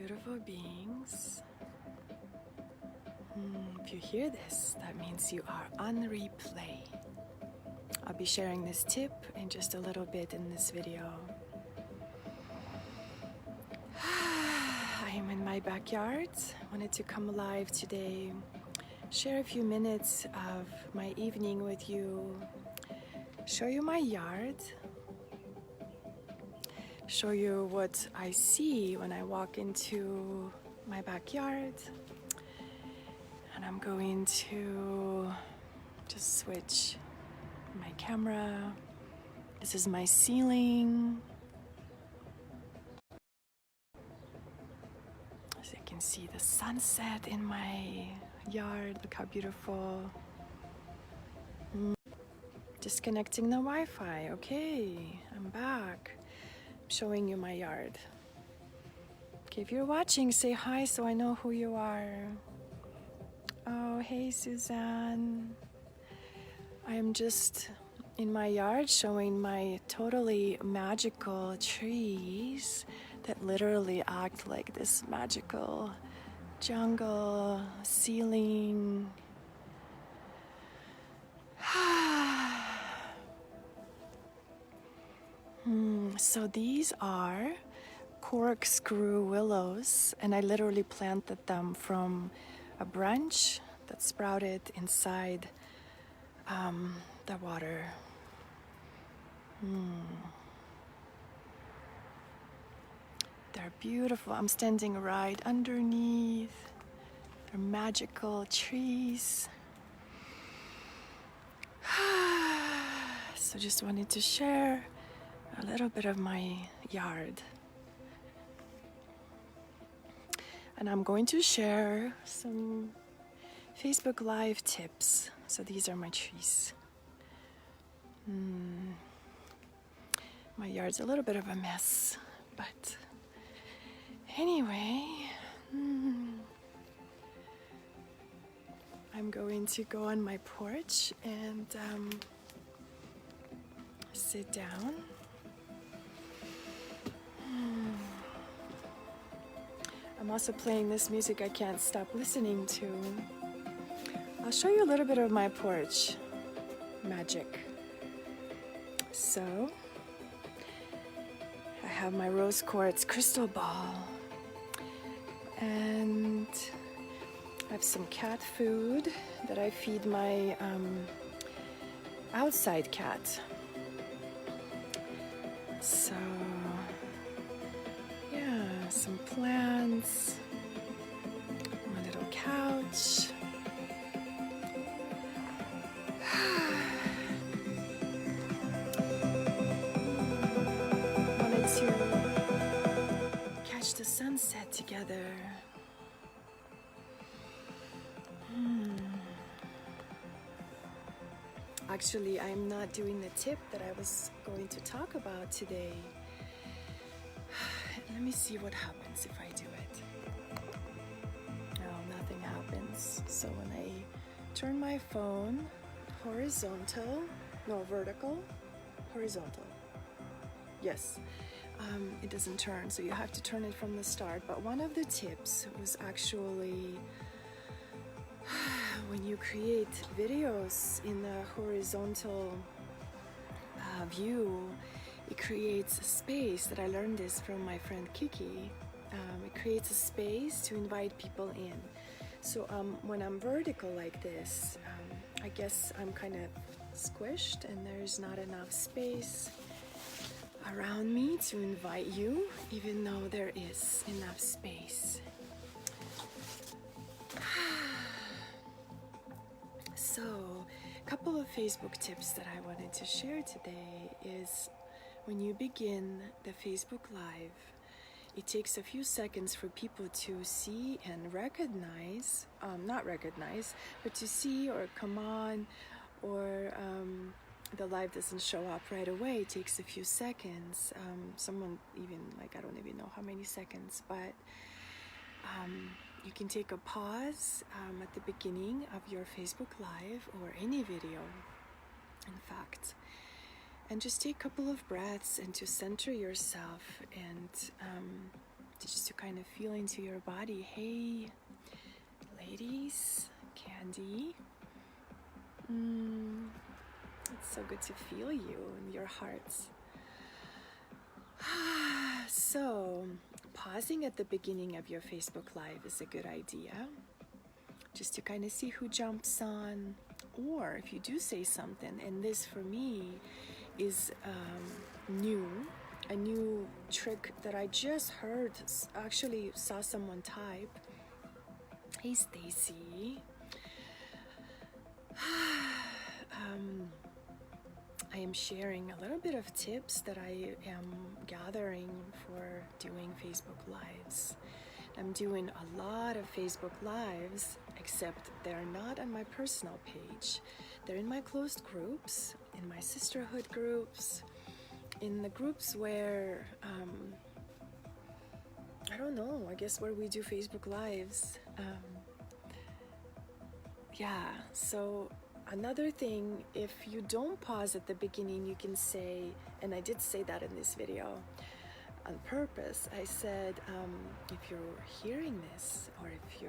beautiful beings. If you hear this, that means you are on replay. I'll be sharing this tip in just a little bit in this video. I am in my backyard. Wanted to come alive today, share a few minutes of my evening with you, show you my yard, show you what I see when I walk into my backyard. And I'm going to just switch my camera. This is my ceiling. As you can see the sunset in my yard. Look how beautiful. Disconnecting the Wi-Fi. Okay, I'm back. I'm showing you my yard. Okay, if you're watching, say hi so I know who you are. Oh, hey Suzanne. I'm just in my yard showing my totally magical trees that literally act like this magical jungle ceiling. So these are corkscrew willows, and I literally planted them from a branch that sprouted inside the water. They're beautiful. I'm standing right underneath. They're magical trees. So just wanted to share a little bit of my yard. And I'm going to share some Facebook Live tips. So these are my trees. My yard's a little bit of a mess, but anyway, I'm going to go on my porch and sit down. I'm also playing this music I can't stop listening to. I'll show you a little bit of my porch magic. So, I have my rose quartz crystal ball, and I have some cat food that I feed my outside cat. So, yeah, some plants, my little couch. Wanted to catch the sunset together. Actually, I'm not doing the tip that I was going to talk about today. Let me see what happens if I do it. No, nothing happens. So when I turn my phone horizontal, no, vertical, horizontal. Yes, it doesn't turn, so you have to turn it from the start. But one of the tips was actually when you create videos in the horizontal view, it creates a space. That I learned this from my friend Kiki. It creates a space to invite people in. So when I'm vertical like this, I guess I'm kind of squished and there's not enough space around me to invite you, even though there is enough space. So, a couple of Facebook tips that I wanted to share today is when you begin the Facebook Live, it takes a few seconds for people to see and recognize, not recognize, but to see or come on, or the live doesn't show up right away. It takes a few seconds. Someone even, I don't even know how many seconds, but you can take a pause at the beginning of your Facebook Live or any video, in fact, and just take a couple of breaths and to center yourself and just to kind of feel into your body. Hey, ladies, Candy. It's so good to feel you in your hearts. So, pausing at the beginning of your Facebook Live is a good idea, just to kind of see who jumps on, or if you do say something, and this for me is a new trick that I just heard, actually saw someone type. Hey Stacy. I am sharing a little bit of tips that I am gathering for doing Facebook Lives. I'm doing a lot of Facebook Lives, except they're not on my personal page. They're in my closed groups, in my sisterhood groups, in the groups where, I don't know, I guess where we do Facebook Lives. So another thing, if you don't pause at the beginning, you can say, and I did say that in this video on purpose, I said, if you're hearing this, or if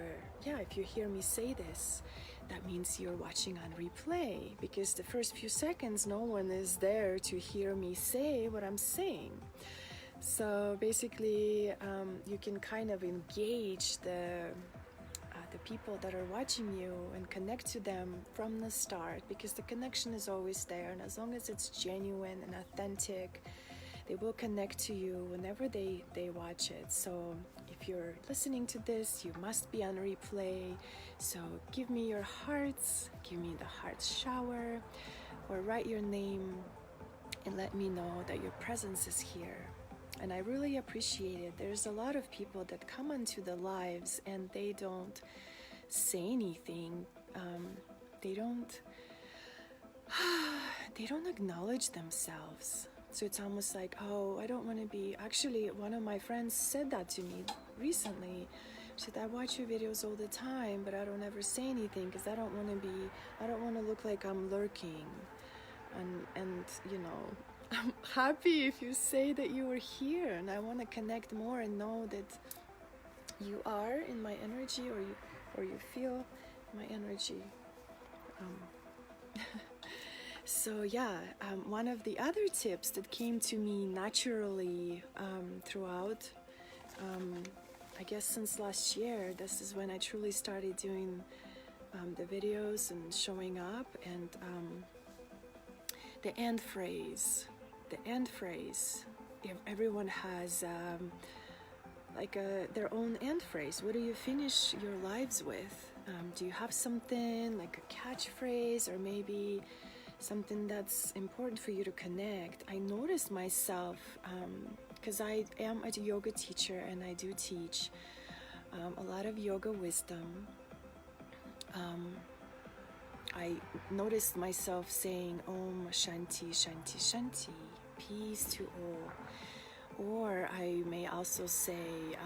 you hear me say this, that means you're watching on replay, because the first few seconds, no one is there to hear me say what I'm saying. So basically, you can kind of engage the people that are watching you and connect to them from the start, because the connection is always there, and as long as it's genuine and authentic, they will connect to you whenever they watch it. So if you're listening to this, you must be on replay. So give me your hearts, give me the hearts shower, or write your name and let me know that your presence is here. And I really appreciate it. There's a lot of people that come onto the lives and they don't say anything. They don't acknowledge themselves. So it's almost like, oh, I don't want to be. Actually, one of my friends said that to me recently. She said, I watch your videos all the time, but I don't ever say anything because I don't want to look like I'm lurking. And you know, I'm happy if you say that you were here, and I want to connect more and know that you are in my energy, or you feel my energy. So one of the other tips that came to me naturally throughout, I guess since last year, this is when I truly started doing the videos and showing up, and the end phrase, everyone has their own end phrase. What do you finish your lives with? Do you have something like a catchphrase, or maybe something that's important for you to connect? I noticed myself, because I am a yoga teacher and I do teach a lot of yoga wisdom. I noticed myself saying Om Shanti Shanti Shanti, peace to all. Or I may also say,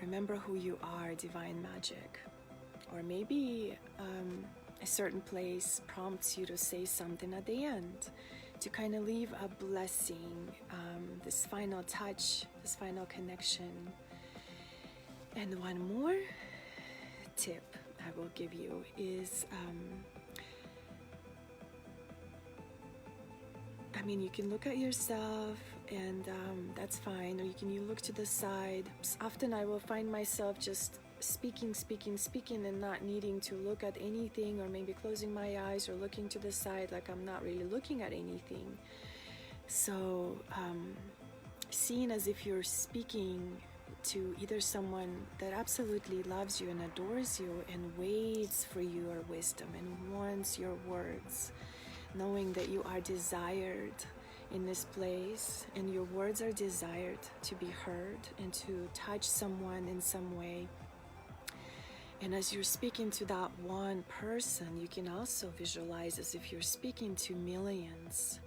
remember who you are, divine magic. Or maybe a certain place prompts you to say something at the end, to kind of leave a blessing, this final touch, this final connection. And one more tip I will give you is, you can look at yourself and that's fine, or you look to the side. Often I will find myself just speaking and not needing to look at anything, or maybe closing my eyes or looking to the side like I'm not really looking at anything. So seeing as if you're speaking to either someone that absolutely loves you and adores you and waits for your wisdom and wants your words, knowing that you are desired in this place and your words are desired to be heard and to touch someone in some way. And as you're speaking to that one person, you can also visualize as if you're speaking to millions.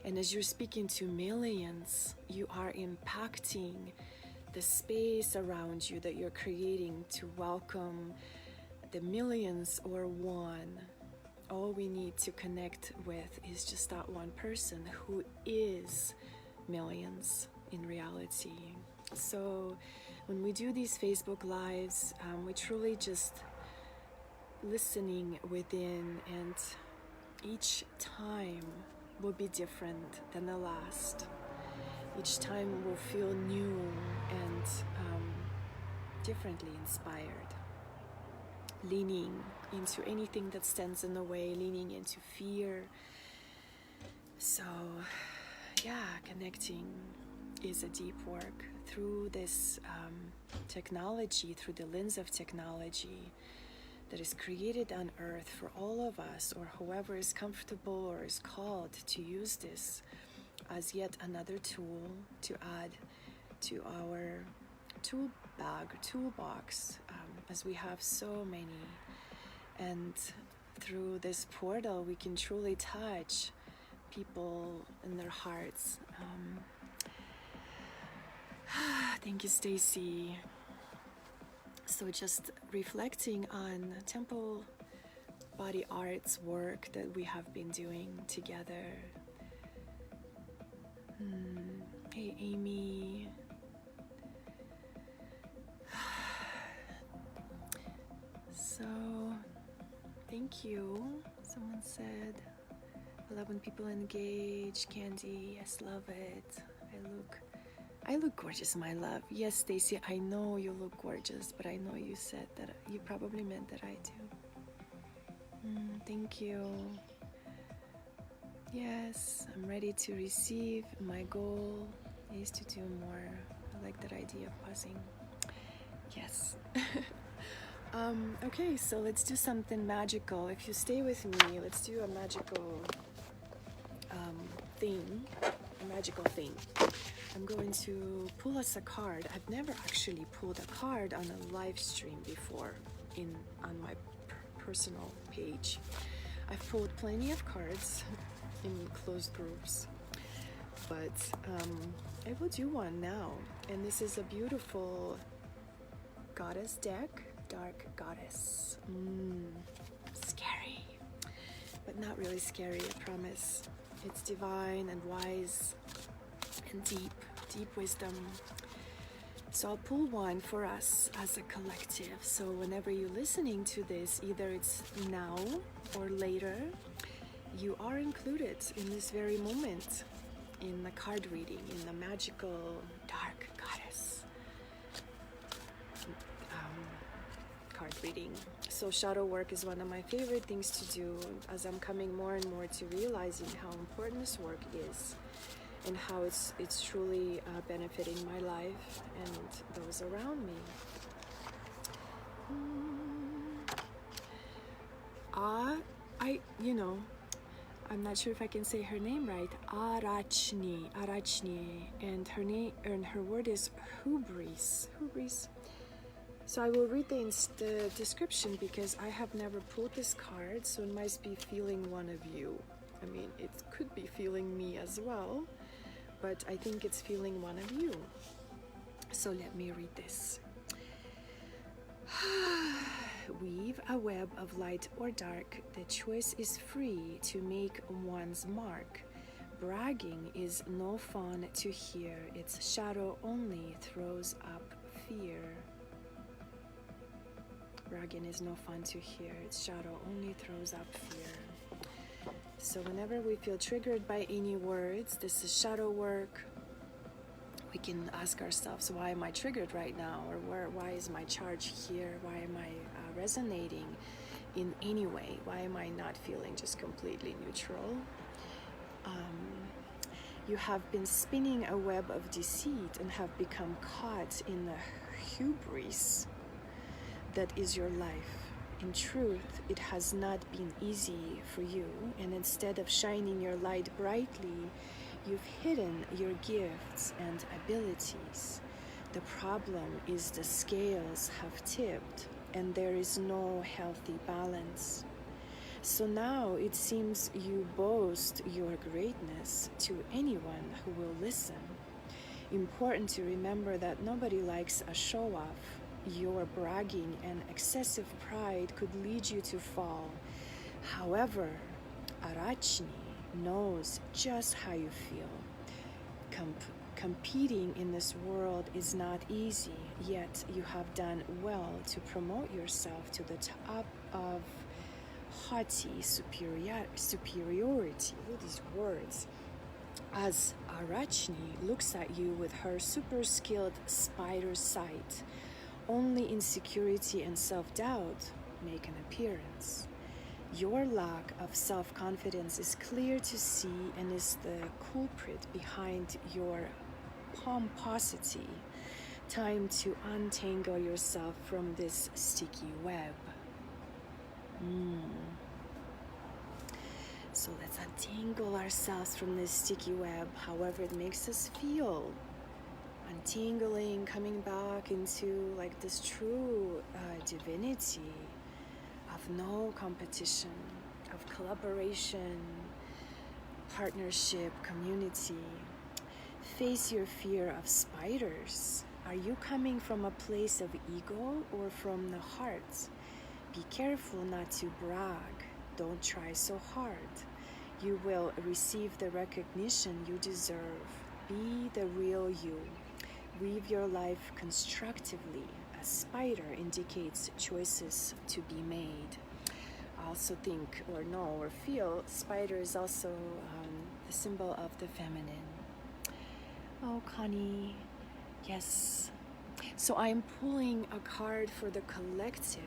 And as you're speaking to millions, you are impacting the space around you that you're creating to welcome the millions or one. All we need to connect with is just that one person who is millions. in reality. So when we do these Facebook Lives, we truly just listening within, and each time will be different than the last. Each time will feel new and differently inspired, leaning into anything that stands in the way, leaning into fear. So yeah, connecting is a deep work through this technology, through the lens of technology that is created on earth for all of us, or whoever is comfortable or is called to use this as yet another tool to add to our toolbox, as we have so many. And through this portal we can truly touch people in their hearts. Thank you, Stacy. So just reflecting on Temple Body Arts work that we have been doing together. Hey, Amy. So, thank you. Someone said, I love when people engage. Candy, yes, love it. I look gorgeous, my love. Yes, Stacy, I know you look gorgeous, but I know you said that, you probably meant that I do. Thank you. Yes, I'm ready to receive. My goal is to do more. I like that idea of pausing. Yes. Okay, so let's do something magical. If you stay with me, let's do a magical thing. A magical thing. I'm going to pull us a card. I've never actually pulled a card on a live stream before on my personal page. I've pulled plenty of cards in closed groups, but I will do one now. And this is a beautiful goddess deck, dark goddess. Scary, but not really scary, I promise. It's divine and wise and deep wisdom. So I'll pull one for us as a collective. So whenever you're listening to this, either it's now or later, you are included in this very moment in the card reading, in the magical dark goddess card reading. So shadow work is one of my favorite things to do, as I'm coming more and more to realizing how important this work is, and how it's truly benefiting my life and those around me. I'm not sure if I can say her name right. Arachne, and her name and her word is hubris. So I will read the description, because I have never pulled this card, so it might be feeling one of you. I mean, it could be feeling me as well, but I think it's feeling one of you. So let me read this. Weave a web of light or dark. The choice is free to make one's mark. Bragging is no fun to hear. Its shadow only throws up fear. Bragging is no fun to hear. Its shadow only throws up fear. So whenever we feel triggered by any words, this is shadow work. We can ask ourselves, why am I triggered right now? Or why is my charge here? Why am I resonating in any way? Why am I not feeling just completely neutral? You have been spinning a web of deceit and have become caught in the hubris that is your life. In truth, it has not been easy for you, and instead of shining your light brightly, you've hidden your gifts and abilities. The problem is the scales have tipped, and there is no healthy balance. So now it seems you boast your greatness to anyone who will listen. Important to remember that nobody likes a show-off. Your bragging and excessive pride could lead you to fall. However, Arachne knows just how you feel. Competing in this world is not easy, yet you have done well to promote yourself to the top of haughty superiority. All these words. As Arachne looks at you with her super skilled spider sight, only insecurity and self-doubt make an appearance. Your lack of self-confidence is clear to see and is the culprit behind your pomposity. Time to untangle yourself from this sticky web. So let's untangle ourselves from this sticky web, however it makes us feel. Untangling, coming back into like this true divinity of no competition, of collaboration, partnership, community. Face your fear of spiders. Are you coming from a place of ego or from the heart? Be careful not to brag. Don't try so hard. You will receive the recognition you deserve. Be the real you. Weave your life constructively. A spider indicates choices to be made. I also think, or know, or feel spider is also the symbol of the feminine. Oh, Connie, yes. So I'm pulling a card for the collective,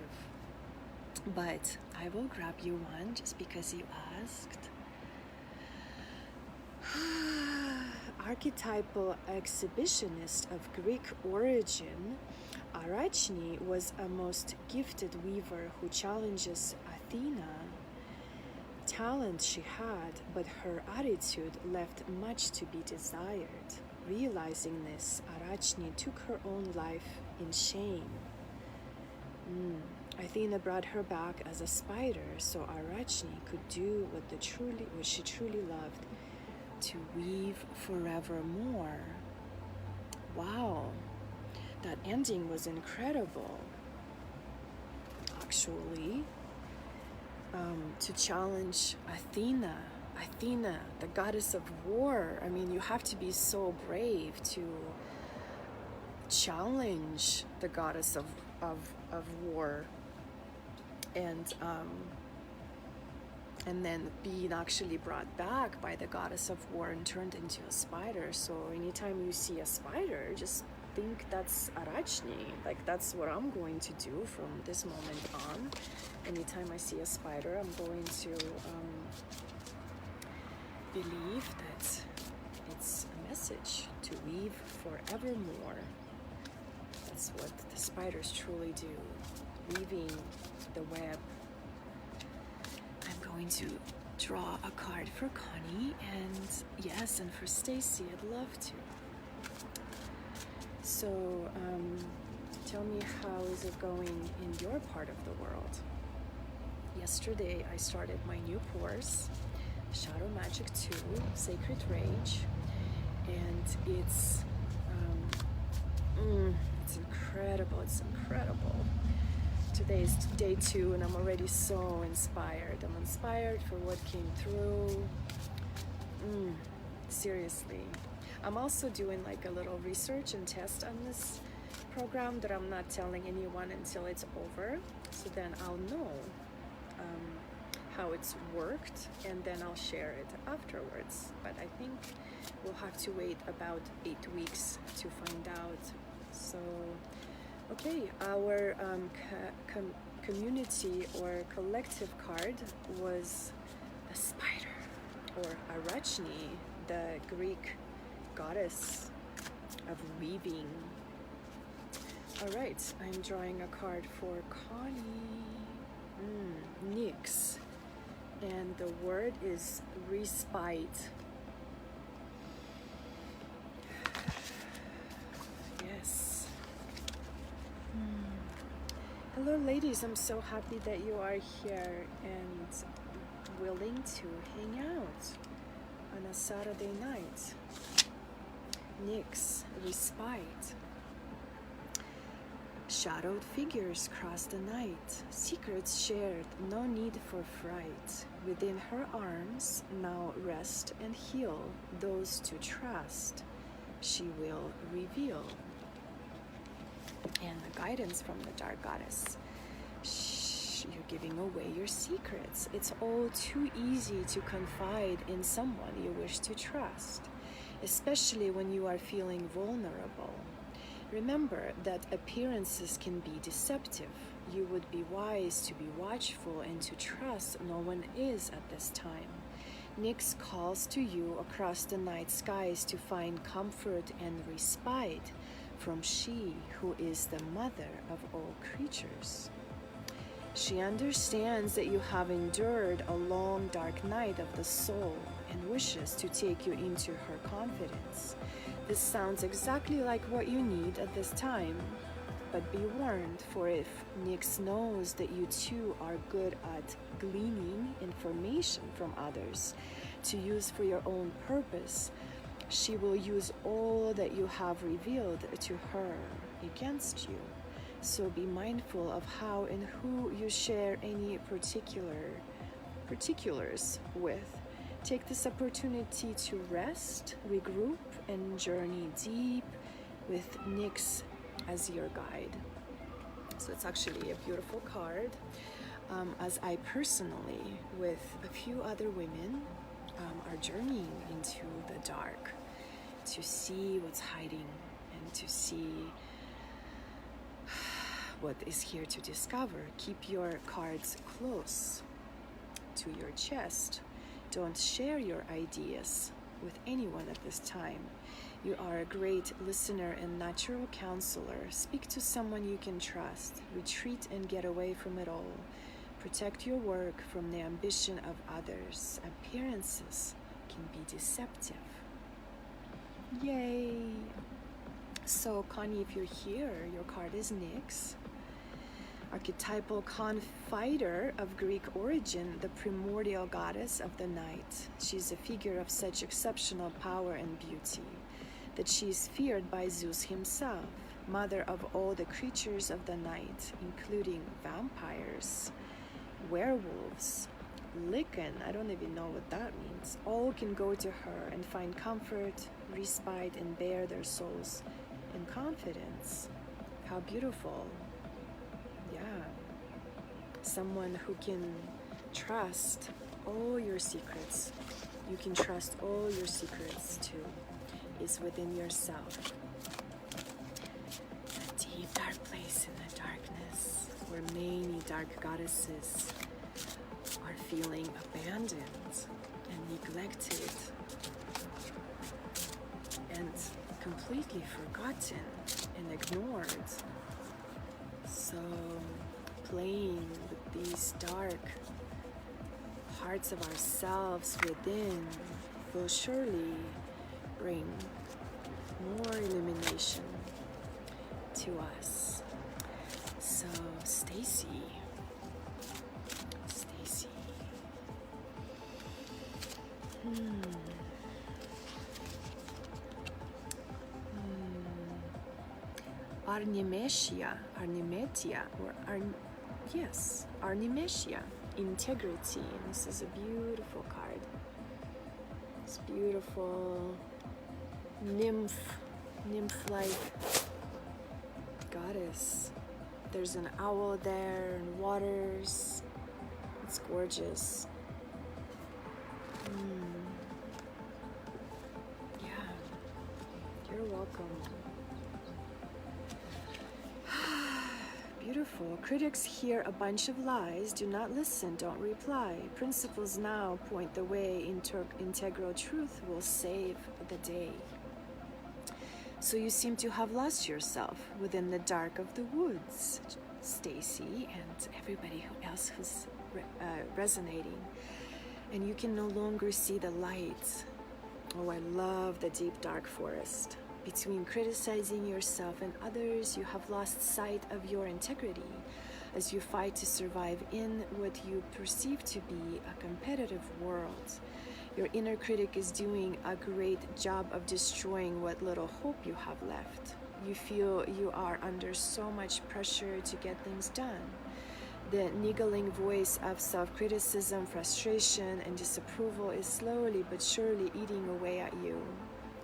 but I will grab you one just because you asked. Archetypal exhibitionist of Greek origin, Arachne was a most gifted weaver who challenges Athena. Talent she had, but her attitude left much to be desired. Realizing this, Arachne took her own life in shame. Athena brought her back as a spider, so Arachne could do what she truly loved, to weave forevermore. Wow, that ending was incredible. Actually, to challenge Athena, the goddess of war. I mean, you have to be so brave to challenge the goddess of war, and then being actually brought back by the goddess of war and turned into a spider. So anytime you see a spider, just think that's Arachne. Like, that's what I'm going to do from this moment on. Anytime I see a spider, I'm going to believe that it's a message to weave forevermore. That's what the spiders truly do, weaving the web. I'm going to draw a card for Connie, and yes, and for Stacy, I'd love to. So tell me, how is it going in your part of the world? Yesterday I started my new course, Shadow Magic 2, Sacred Rage, and it's incredible. Today is day 2 and I'm already so inspired. I'm inspired for what came through. Seriously. I'm also doing like a little research and test on this program that I'm not telling anyone until it's over. So then I'll know how it's worked, and then I'll share it afterwards. But I think we'll have to wait about 8 weeks to find out. So, okay, our community or collective card was the spider, or Arachne, the Greek goddess of weaving. All right, I'm drawing a card for Connie. Nyx, and the word is respite. Yes. Hello ladies, I'm so happy that you are here and willing to hang out on a Saturday night. Nyx, respite. Shadowed figures cross the night, secrets shared, no need for fright. Within her arms now rest and heal those to trust. she will reveal. And the guidance from the Dark Goddess. You're giving away your secrets. It's all too easy to confide in someone you wish to trust, especially when you are feeling vulnerable. Remember that appearances can be deceptive. You would be wise to be watchful and to trust no one is at this time. Nyx calls to you across the night skies to find comfort and respite from she who is the mother of all creatures. She understands that you have endured a long dark night of the soul and wishes to take you into her confidence. This sounds exactly like what you need at this time. But be warned, for if Nyx knows that you too are good at gleaning information from others to use for your own purpose, she will use all that you have revealed to her against you. So be mindful of how and who you share any particulars with. Take this opportunity to rest, regroup, and journey deep with Nyx as your guide. So it's actually a beautiful card. As I personally, with a few other women, are journeying into the dark to see what's hiding and to see what is here to discover. Keep your cards close to your chest. Don't share your ideas with anyone at this time. You are a great listener and natural counselor. Speak to someone you can trust. Retreat and get away from it all. Protect your work from the ambition of others. Appearances can be deceptive. Yay! So, Connie, if you're here, your card is Nyx. Archetypal confider of Greek origin, the primordial goddess of the night. She's a figure of such exceptional power and beauty that she is feared by Zeus himself, mother of all the creatures of the night, including vampires, werewolves, Lycan, I don't even know what that means. All can go to her and find comfort, respite, and bear their souls in confidence. How beautiful. Yeah. Someone who can trust all your secrets. You can trust all your secrets too. Is within yourself. A deep dark place in the darkness where many dark goddesses are feeling abandoned and neglected and completely forgotten and ignored. So playing with these dark parts of ourselves within will surely bring more illumination to us. So Stacy. Arnimesia, integrity. And this is a beautiful card. It's beautiful, nymph-like goddess. There's an owl there and waters. It's gorgeous. Yeah, you're welcome. Beautiful. Critics hear a bunch of lies. Do not listen. Don't reply. Principles now point the way. Integral truth will save the day. So you seem to have lost yourself within the dark of the woods, Stacy, and everybody else who's resonating. And you can no longer see the light. Oh, I love the deep dark forest. Between criticizing yourself and others, you have lost sight of your integrity as you fight to survive in what you perceive to be a competitive world. Your inner critic is doing a great job of destroying what little hope you have left. You feel you are under so much pressure to get things done. The niggling voice of self-criticism, frustration, and disapproval is slowly but surely eating away at you.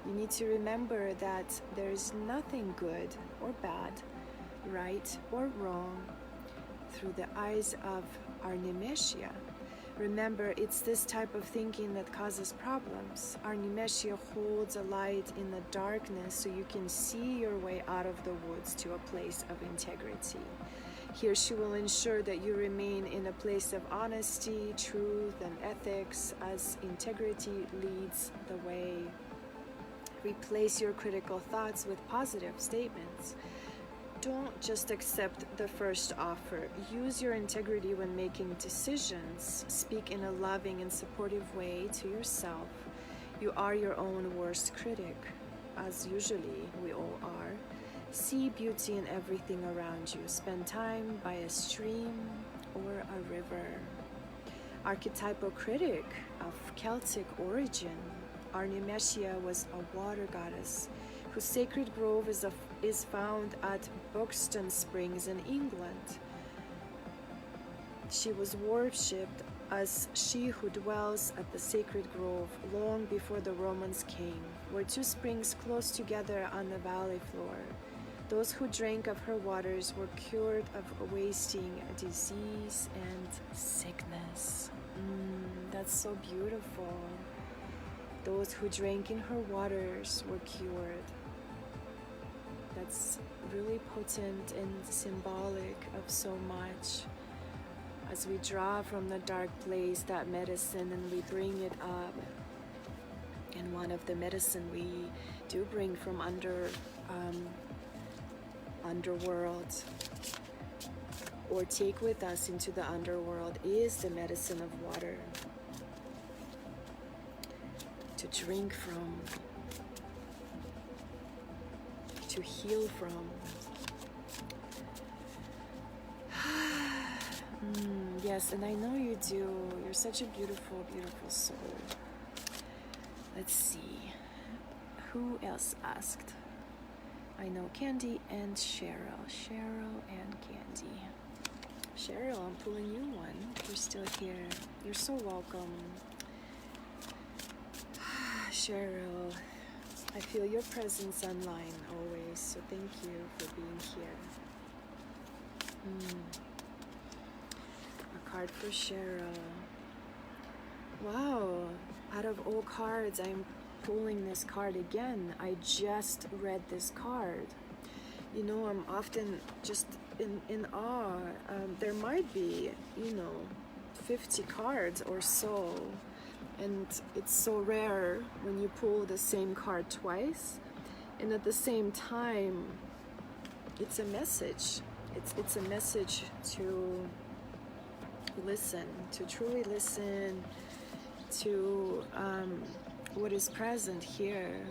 You need to remember that there is nothing good or bad, right or wrong, through the eyes of our Nimeshya. Remember, it's this type of thinking that causes problems. Our Nimeshya holds a light in the darkness so you can see your way out of the woods to a place of integrity. Here she will ensure that you remain in a place of honesty, truth, and ethics as integrity leads the way. Replace your critical thoughts with positive statements. Don't just accept the first offer. Use your integrity when making decisions. Speak in a loving and supportive way to yourself. You are your own worst critic, as usually we all are. See beauty in everything around you. Spend time by a stream or a river. Archetypal critic of Celtic origin, our Nimeshya was a water goddess whose sacred grove is found at Buxton Springs in England. She was worshipped as she who dwells at the sacred grove long before the Romans came, where two springs close together on the valley floor. Those who drank of her waters were cured of wasting, disease, and sickness. That's so beautiful. Those who drank in her waters were cured. That's really potent and symbolic of so much. As we draw from the dark place that medicine and we bring it up. And one of the medicine we do bring from underworld or take with us into the underworld is the medicine of water. To drink from, to heal from. Yes, and I know you do. You're such a beautiful, beautiful soul. Let's see. Who else asked? I know Candy and Cheryl. Cheryl and Candy. Cheryl, I'm pulling you one. You're still here. You're so welcome. Cheryl, I feel your presence online always, so thank you for being here. A card for Cheryl. Wow, out of all cards, I'm pulling this card again. I just read this card. You know, I'm often just in awe. There might be, 50 cards or so. And it's so rare when you pull the same card twice. And at the same time, it's a message. It's a message to listen, to truly listen to what is present here,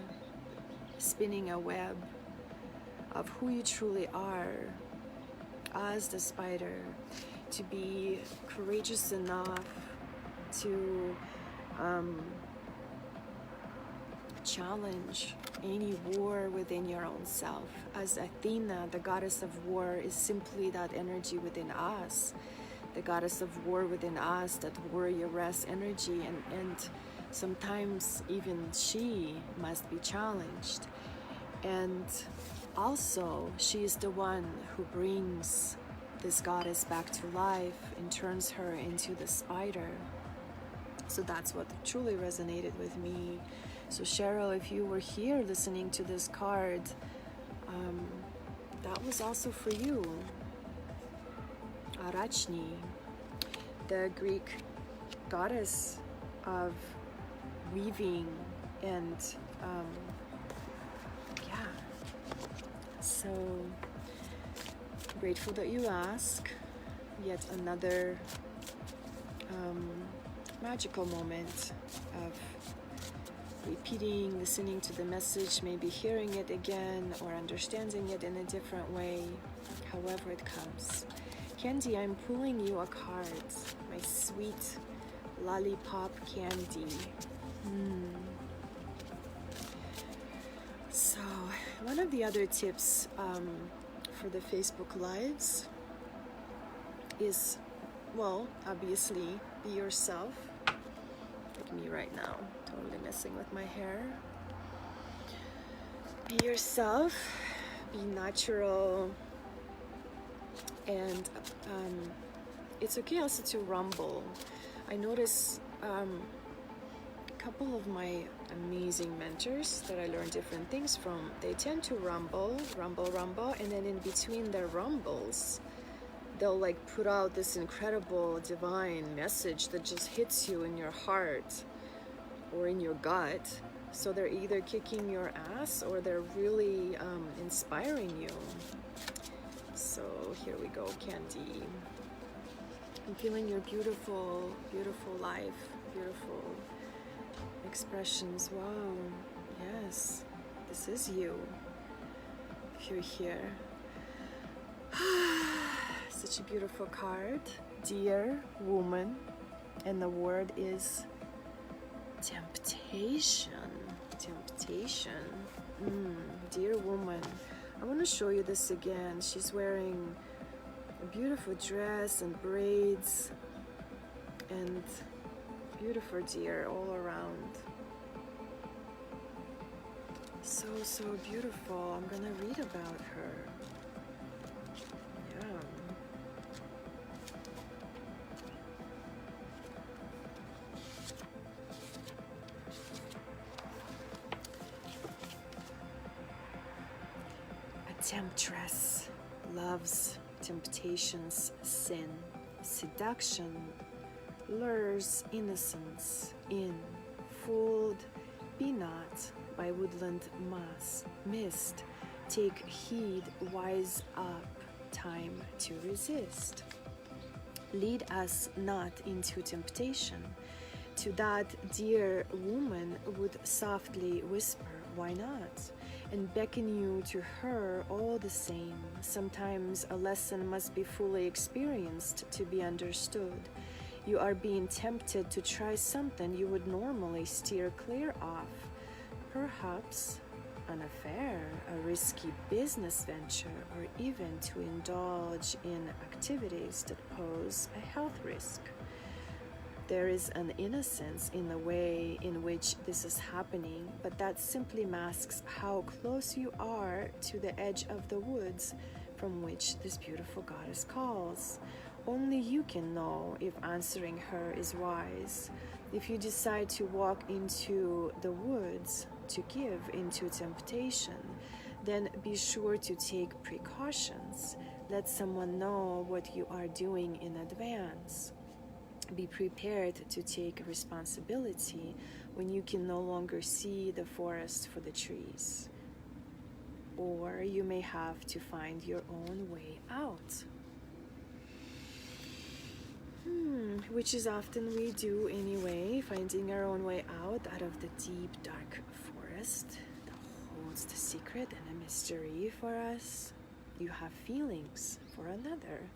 spinning a web of who you truly are as the spider, to be courageous enough to challenge any war within your own self. As Athena, the goddess of war, is simply that energy within us, the goddess of war within us, that warrioress energy, and sometimes even she must be challenged. And also, she is the one who brings this goddess back to life and turns her into the spider. So that's what truly resonated with me. So Cheryl, if you were here listening to this card, that was also for you. Arachne, the Greek goddess of weaving and so grateful that you ask. Yet another magical moment of repeating, listening to the message, maybe hearing it again or understanding it in a different way, however it comes. Candy, I'm pulling you a card, my sweet lollipop Candy. So, one of the other tips for the Facebook Lives is, well, obviously, be yourself. Like me right now, totally messing with my hair. Be yourself, be natural, and it's okay also to rumble. I notice a couple of my amazing mentors that I learned different things from, they tend to rumble, and then in between their rumbles, they'll like put out this incredible divine message that just hits you in your heart or in your gut. So they're either kicking your ass or they're really inspiring you. So here we go, Candy. I'm feeling your beautiful, beautiful life, beautiful expressions. Wow, yes, this is you. If you're here. Such a beautiful card. Dear woman, and the word is temptation. Temptation. Dear woman, I want to show you this again. She's wearing a beautiful dress and braids and beautiful deer all around. So, so beautiful. I'm gonna read about her. Yeah. A temptress loves temptations, sin, seduction, lures innocence in, fooled be not by woodland mist, take heed, wise up, time to resist. Lead us not into temptation, to that dear woman would softly whisper, why not? And beckon you to her all the same. Sometimes a lesson must be fully experienced to be understood. You are being tempted to try something you would normally steer clear of. Perhaps an affair, a risky business venture, or even to indulge in activities that pose a health risk. There is an innocence in the way in which this is happening, but that simply masks how close you are to the edge of the woods from which this beautiful goddess calls. Only you can know if answering her is wise. If you decide to walk into the woods, to give into temptation, then be sure to take precautions. Let someone know what you are doing in advance. Be prepared to take responsibility when you can no longer see the forest for the trees. Or you may have to find your own way out. Which is often we do anyway, finding our own way out of the deep, dark forest that holds the secret and a mystery for us. You have feelings for another.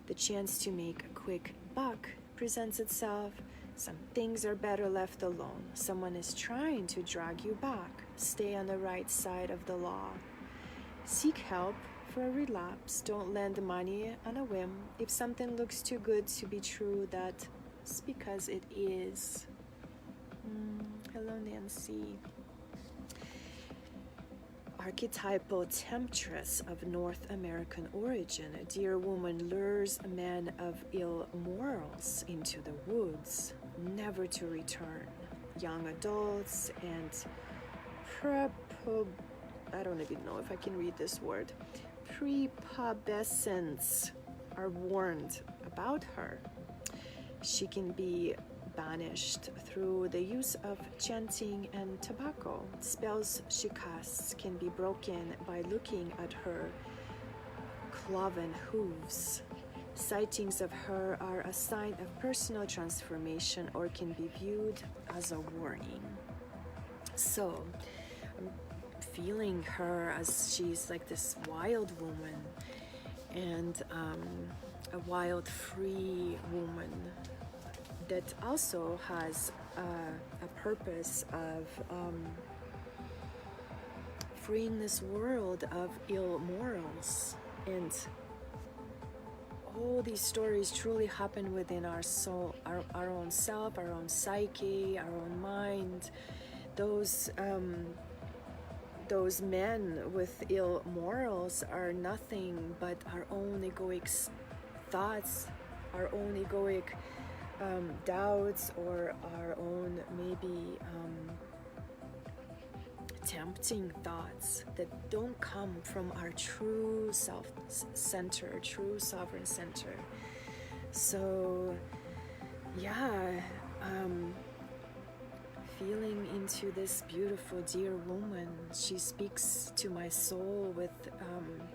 The chance to make a quick buck presents itself. Some things are better left alone. Someone is trying to drag you back. Stay on the right side of the law. Seek help for a relapse. Don't lend money on a whim. If something looks too good to be true, that's because it is. Hello, Nancy. Archetypal temptress of North American origin, a dear woman lures a man of ill morals into the woods, never to return. Young adults and I don't even know if I can read this word. Prepubescents are warned about her. She can be banished through the use of chanting and tobacco. Spells she casts can be broken by looking at her cloven hooves. Sightings of her are a sign of personal transformation or can be viewed as a warning. So, I'm feeling her as she's like this wild woman and a wild, free woman that also has a purpose of freeing this world of ill morals. And all these stories truly happen within our soul, our own self, our own psyche, our own mind. Those those men with ill morals are nothing but our own egoic thoughts, our own egoic doubts, or our own maybe tempting thoughts that don't come from our true self-center, true sovereign center. So yeah, feeling into this beautiful dear woman, she speaks to my soul with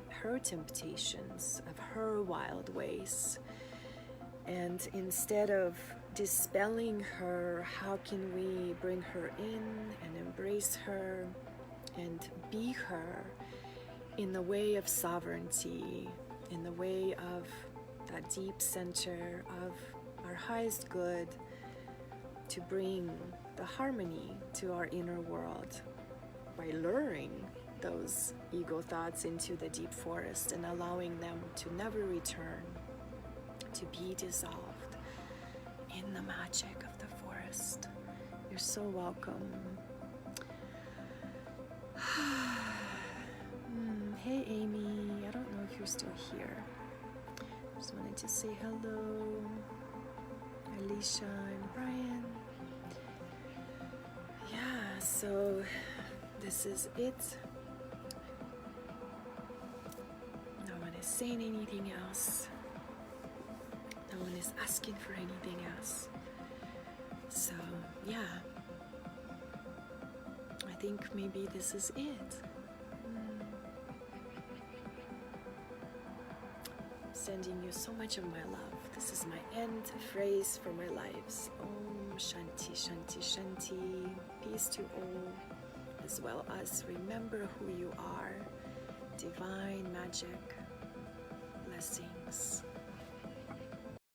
her temptations of her wild ways. And instead of dispelling her, how can we bring her in and embrace her and be her in the way of sovereignty, in the way of that deep center of our highest good, to bring the harmony to our inner world by luring those ego thoughts into the deep forest and allowing them to never return, to be dissolved in the magic of the forest. You're so welcome. Hey Amy, I don't know if you're still here. Just wanted to say hello. Alicia and Brian. Yeah, so this is it. No one is saying anything else. No one is asking for anything else. So yeah, I think maybe this is it. Sending you so much of my love. This is my end phrase for my lives. Om Shanti Shanti Shanti. Peace to all, as well as remember who you are. Divine magic. Blessings.